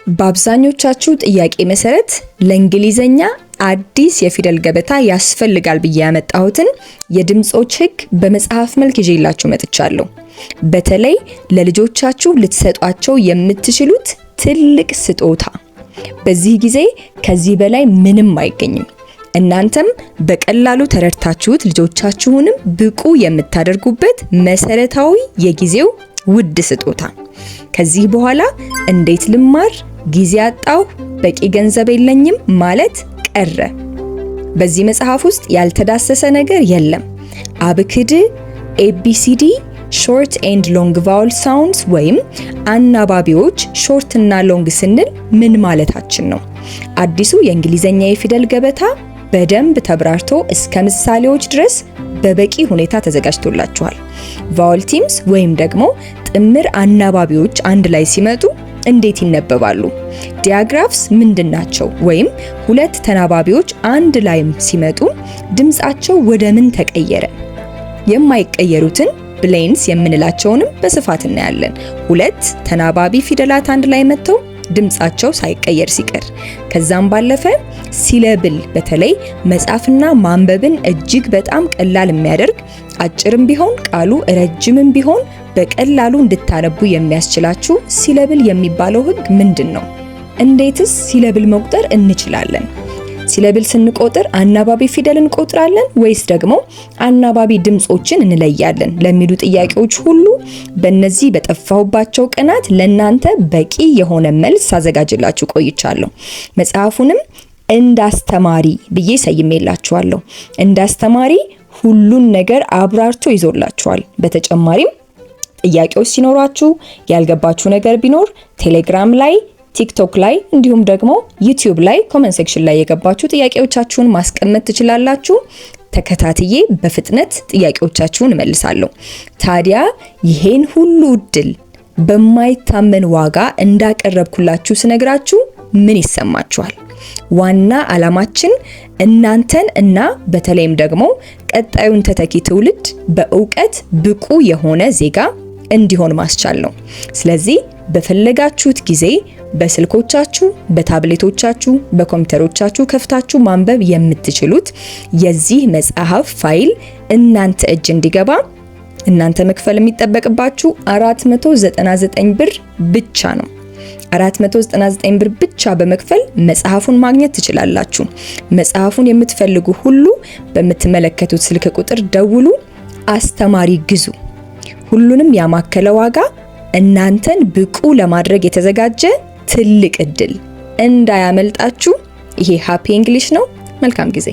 በአብዛኞቻችሁ ጥያቄ መሰረት ለእንግሊዘኛ አዲስ የፊደል ገበታ ያስፈልጋል ብዬ ያመጣሁትን የድምጾች ህግ በመጽሐፍ መልክ ይዤላችሁ መጥቻለሁ። በተለይ ለልጆቻችሁ ልትሰጧቸው የምትችሉት ትልቅ ስጦታ። በዚህ ጊዜ ከዚህ በላይ ምንም አይገኝም። እናንተም በቀላሉ ተረድታችሁት ልጆቻችሁንም ብቁ የምታደርጉበት መሰረታዊ የጊዜው ውድ ስጦታ። ከዚህ በኋላ እንዴት ልማር፣ ጊዜ አጣሁ፣ በቂ ገንዘብ የለኝም ማለት ቀረ። በዚህ መጽሐፍ ውስጥ ያልተዳሰሰ ነገር የለም። አብክድ፣ ኤቢሲዲ፣ ሾርት ኤንድ ሎንግ ቫውል ሳውንድስ ወይም አናባቢዎች ሾርት እና ሎንግ ስንል ምን ማለታችን ነው? አዲሱ የእንግሊዘኛ የፊደል ገበታ በደንብ ተብራርቶ እስከ ምሳሌዎች ድረስ በበቂ ሁኔታ ተዘጋጅቶላችኋል። ቫውል ቲምስ ወይም ደግሞ ጥምር አናባቢዎች አንድ ላይ ሲመጡ እንዴት ይነበባሉ? ዲያግራፍስ ምንድናቸው? ወይም ሁለት ተናባቢዎች አንድ ላይ ሲመጡ ድምጻቸው ወደ ምን ተቀየረ? የማይቀየሩትን ብሌንስ የምንላቸውንም በስፋት እናያለን። ሁለት ተናባቢ ፊደላት አንድ ላይ መጥተው ድምጻቸው ሳይቀየር ሲቀር። ከዛም ባለፈ ሲለብል በተለይ መጻፍና ማንበብን እጅግ በጣም ቀላል የሚያደርግ አጭርም ቢሆን ቃሉ ረጅምም ቢሆን በቀላሉ እንድታነቡ የሚያስችላችሁ ሲለብል የሚባለው ህግ ምንድነው? እንዴትስ ሲለብል መቁጠር እንችላለን? ሲለብል ስንቆጥር አናባቢ ፊደል እንቆጥራለን ወይስ ደግሞ አናባቢ ድምጾችን እንለያለን? ለሚሉ ጥያቄዎች ሁሉ በእነዚህ በጠፋሁባቸው ቀናት ለናንተ በቂ የሆነ መልስ አዘጋጅላችሁ ቆይቻለሁ። መጽሐፉንም እንዳስተማሪ ብዬ ሰይሜላችኋለሁ። እንዳስተማሪ ሁሉን ነገር አብራርቶ ይዞላችኋል። በተጨማሪም ጥያቄዎች ሲኖራችሁ ያልገባችሁ ነገር ቢኖር ቴሌግራም ላይ፣ ቲክቶክ ላይ እንዲሁም ደግሞ ዩቲዩብ ላይ ኮሜንት ሴክሽን ላይ የገባችሁ ጥያቄዎቻችሁን ማስቀመጥ ትችላላችሁ። ተከታትዬ በፍጥነት ጥያቄዎቻችሁን እመልሳለሁ። ታዲያ ይሄን ሁሉ እድል በማይታመን ዋጋ እንዳቀረብኩላችሁ ስነግራችሁ ምን ይሰማችኋል? ዋና ዓላማችን እናንተን እና በተለይም ደግሞ ቀጣዩን ተተኪ ትውልድ በእውቀት ብቁ የሆነ ዜጋ እንዲሆን ማስቻል ነው። ስለዚህ በፈለጋችሁት ጊዜ በስልኮቻችሁ፣ በታብሌቶቻችሁ፣ በኮምፒውተሮቻችሁ ከፍታችሁ ማንበብ የምትችሉት የዚህ መጽሐፍ ፋይል እናንተ እጅ እንዲገባ እናንተ መክፈል የሚጠበቅባችሁ 499 ብር ብቻ ነው። 499 ብር ብቻ በመክፈል መጽሐፉን ማግኘት ትችላላችሁ። መጽሐፉን የምትፈልጉ ሁሉ በምትመለከቱት ስልክ ቁጥር ደውሉ፣ አስተማሪ ግዙ። ሁሉንም ያማከለ ዋጋ እናንተን ብቁ ለማድረግ የተዘጋጀ ትልቅ እድል እንዳያመልጣችሁ። ይሄ ሃፒ እንግሊሽ ነው። መልካም ጊዜ።